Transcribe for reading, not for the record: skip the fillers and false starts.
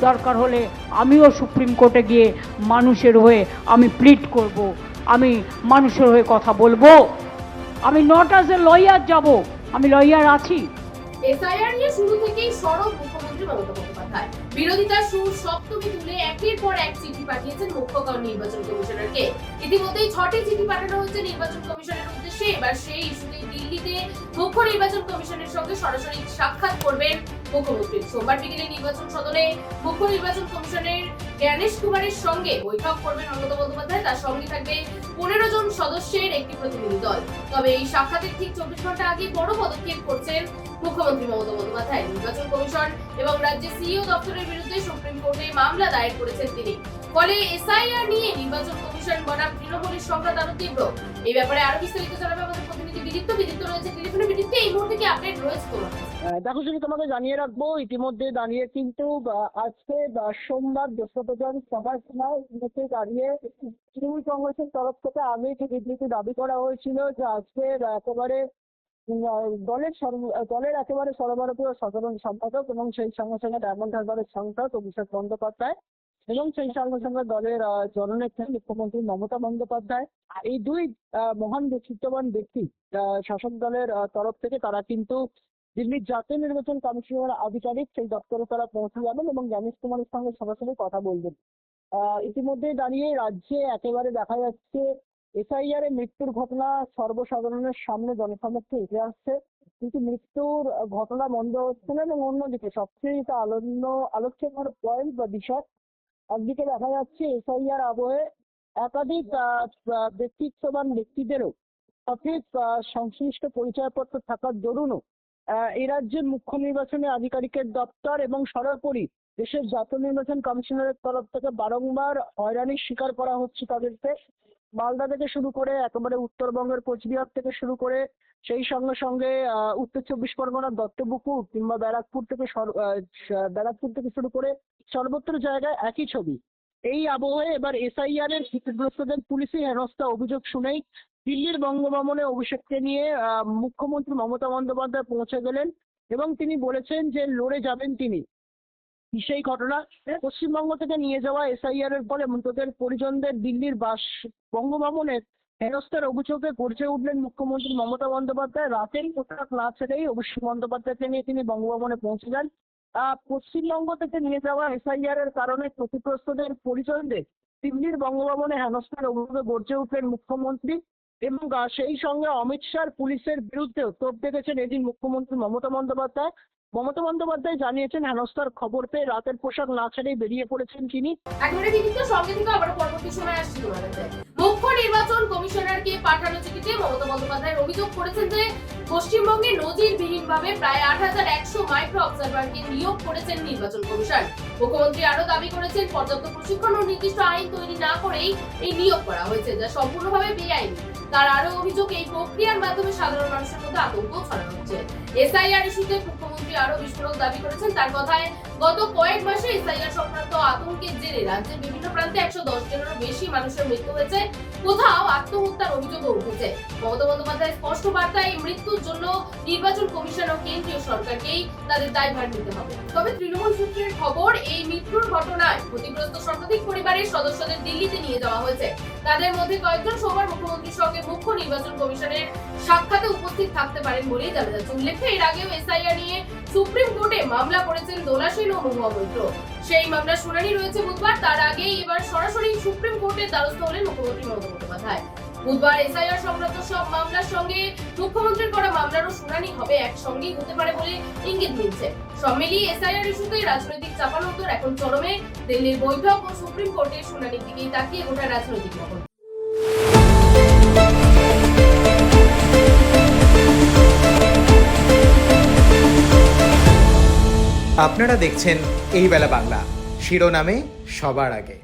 দরকার হলে আমিও সুপ্রিম কোর্টে গিয়ে মানুষের হয়ে আমি প্লিড করব, আমি মানুষের হয়ে কথা বলবো। আমি নট অ্যাজ এ লয়ার যাব, আমি লয়ার আছি। এসআইআর নিয়ে শুরু থেকেই সরব মুখ্যমন্ত্রী মমতা বন্দ্যোপাধ্যায়। বিরোধিতার সুর সপ্তমী তুলে একের পর এক চিঠি পাঠিয়েছেন মুখ্য নির্বাচন কমিশনারকে। ইতিমধ্যেই 6টি চিঠি পাঠানো হয়েছে নির্বাচন কমিশনের উদ্দেশ্যে। এবার সেই ইস্যুতে দিল্লিতে মুখ্য নির্বাচন কমিশনের সঙ্গে সরাসরি সাক্ষাৎ করবেন মুখ্যমন্ত্রী। সোমবার বিকেলে নির্বাচন সদনে মুখ্য নির্বাচন কমিশনের জ্ঞানেশ কুমারের সঙ্গে বৈঠক করবেন মমতা বন্দ্যোপাধ্যায়। তার সঙ্গে থাকবে 15 জন সদস্যের একটি প্রতিনিধি দল। তবে এই সাক্ষাতের ঠিক 24 ঘন্টা আগে বড় পদক্ষেপ করছেন মুখ্যমন্ত্রী মমতা বন্দ্যোপাধ্যায়। নির্বাচন কমিশন এবং রাজ্যের সিইও দপ্তরের বিরুদ্ধে সুপ্রিম কোর্টে মামলা দায়ের করেছেন তিনি। ফলে এসআইআর নিয়ে নির্বাচন কমিশন বনাম তৃণমূলের সংঘাত আরো তীব্র। এই ব্যাপারে আরো বিস্তারিত জানাবে আমাদের প্রতিনিধি বিদিত্য রয়েছে টেলিফোনে। বিদিত্য, এই মুহূর্তে কি আপডেট রয়েছে তোমার? দেখো, শুধু তোমাকে জানিয়ে রাখবো, ইতিমধ্যে দাঁড়িয়ে কিন্তু আজকে সোমবার 2রা জানুয়ারি সবার সময় দাঁড়িয়ে তৃণমূল কংগ্রেসের তরফ থেকে আমি বিবৃতি দাবি করা হয়েছিল যে আজকে একেবারে দলের একেবারে সর্বভারতীয় সাধারণ সম্পাদক এবং সেই সঙ্গে সঙ্গে ডায়মন্ড হারবারের সাংসদ অভিষেক বন্দ্যোপাধ্যায় এবং সেই সঙ্গে সঙ্গে দলের জননেত্রী মুখ্যমন্ত্রী মমতা বন্দ্যোপাধ্যায়, এই দুই মহান ব্যক্তিত্ববান ব্যক্তি শাসক দলের তরফ থেকে তারা কিন্তু দিল্লির জাতীয় নির্বাচন কমিশনের আধিকারিক সেই দপ্তরে তারা পৌঁছে যাবেন এবং জ্ঞানেশ কুমারের সঙ্গে সরাসরি কথা বলবেন। ইতিমধ্যে দাঁড়িয়ে রাজ্যে একেবারে দেখা যাচ্ছে এসআইআর এ মৃত্যুর ঘটনা সর্বসাধারণের সামনে জনসমক্ষে উঠে আসছে, কিন্তু মৃত্যুর ঘটনা বন্ধ হচ্ছে না। এবং অন্যদিকে সবচেয়ে আলোচ্য পয়েন্ট বা বিষয়, একদিকে দেখা যাচ্ছে এসআইআর আবহে একাধিক ব্যক্তিত্ববান ব্যক্তিদেরও সঠিক সংশ্লিষ্ট পরিচয়পত্র থাকার দরুনও এই রাজ্যের মুখ্য নির্বাচনী আধিকারিকের দপ্তর এবং সর্বোপরি দেশের জাতীয় নির্বাচন কমিশনারের তরফ থেকে বারংবার হয়রানির শিকার করা হচ্ছে তাদেরকে। মালদা থেকে শুরু করে একেবারে উত্তরবঙ্গের কোচবিহার থেকে শুরু করে সেই সঙ্গে সঙ্গে উত্তর 24 পরগনার দত্তপুকুর কিংবা ব্যারাকপুর থেকে শুরু করে সর্বত্র জায়গায় একই ছবি। এই আবহে এবার এসআইআর এর ক্ষতিগ্রস্তদের পুলিশি হেনস্থা অভিযোগ শুনেই দিল্লির বঙ্গভবনে অভিষেককে নিয়ে মুখ্যমন্ত্রী মমতা বন্দ্যোপাধ্যায় পৌঁছে গেলেন এবং তিনি বলেছেন যে লড়ে যাবেন তিনি। সেই ঘটনা, পশ্চিমবঙ্গ থেকে নিয়ে যাওয়া এসআইআর এর ফলে মৃতদের পরিজনদের দিল্লির বঙ্গভবনের হেনস্থার অভিযোগে গর্জে উঠলেন মুখ্যমন্ত্রী মমতা বন্দ্যোপাধ্যায়। রাতেই পোশাক না ছেড়েই অভিষেক বন্দ্যোপাধ্যায়কে নিয়ে তিনি বঙ্গভবনে পৌঁছে যান। পশ্চিমবঙ্গ থেকে নিয়ে যাওয়া এসআইআর এর কারণে ক্ষতিগ্রস্তদের পরিজনদের দিল্লির বঙ্গভবনে হেনস্থার অভিযোগে গর্জে উঠলেন মুখ্যমন্ত্রী এবং সেই সঙ্গে অমিত শাহ পুলিশের বিরুদ্ধেও তোপ দেখেছেন এদিন মুখ্যমন্ত্রী মমতা বন্দ্যোপাধ্যায়। মমতা বন্দ্যোপাধ্যায় জানিয়েছেন হেনস্থার খবর পেয়ে রাতের পোশাক না ছেড়েই বেরিয়ে পড়েছেন তিনি। একেবারে বিদিত্য, সঙ্গে থেকে আবার পরবর্তী সময় আসছি তোমার কাছে। মুখ্য নির্বাচন কমিশনারকে পাঠানো চিঠিতে মমতা বন্দ্যোপাধ্যায় অভিযোগ করেছেন যে পশ্চিমবঙ্গে নজিরবিহীনভাবে প্রায় 8100 মাইক্রো অবজারভারকে নিয়োগ করেছেন নির্বাচন কমিশন। মুখ্যমন্ত্রী আরো দাবি করেছেন পর্যাপ্ত প্রশিক্ষণ ও নির্দিষ্ট আইন তৈরি না করেই এই নিয়োগ করা হয়েছে, যা সম্পূর্ণভাবে বেআইনি। তার আরো অভিযোগ, এই প্রক্রিয়ার মাধ্যমে সাধারণ মানুষের মধ্যে আতঙ্ক ছড়ানো হচ্ছে। এসআইআর ইস্যুতে মুখ্যমন্ত্রী আরো বিস্ফোরক দাবি করেছেন। তার কথায়, গত কয়েক মাসে এসআইআর সংক্রান্ত আতঙ্কের জেরে রাজ্যের বিভিন্ন প্রান্তে 110 জনেরও বেশি মানুষের মৃত্যু হয়েছে, কোথাও আত্মহত্যার অভিযোগও উঠেছে। মমতা বন্দ্যোপাধ্যায় স্পষ্ট বার্তায়, এই মৃত্যুর জন্য নির্বাচন কমিশন ও কেন্দ্রীয় সরকারকেই তাদের দায়ভার নিতে হবে। তবে তৃণমূল সূত্রের খবর, এই মৃত্যুর ঘটনায় ক্ষতিগ্রস্ত শতাধিক পরিবারের সদস্যদের দিল্লিতে নিয়ে যাওয়া হয়েছে। তাদের মধ্যে কয়েকজন সোমবার মুখ্যমন্ত্রীর সঙ্গে মুখ্য নির্বাচন কমিশনের সাক্ষাতে উপস্থিত থাকতে পারেন বলেই জানা যাচ্ছে। উল্লেখ্য, এর আগেও এসআইআর নিয়ে সুপ্রিম কোর্টে মামলা করেছেন দোলা সেন ও মহুয়া মৈত্র। সেই মামলার শুনানি রয়েছে বুধবার। তার আগেই এবার সরাসরি সুপ্রিম কোর্টের দ্বারস্থ হলেন মুখ্যমন্ত্রী মমতা বন্দ্যোপাধ্যায়। বুধবার এসআইআর সংক্রান্ত সব মামলার সঙ্গে মুখ্যমন্ত্রীর করা মামলারও শুনানি হবে একসঙ্গেই হতে পারে বলে ইঙ্গিত মিলছে। সব মিলিয়ে এসআইআর ইস্যুতে রাজনৈতিক চাপানোত্তর এখন চরমে। দিল্লির বৈঠক ও সুপ্রিম কোর্টের শুনানির দিকেই তাকিয়ে গোটা রাজনৈতিক মহল। আপনারা দেখছেন এই বেলা বাংলা, শিরোনামে সবার আগে।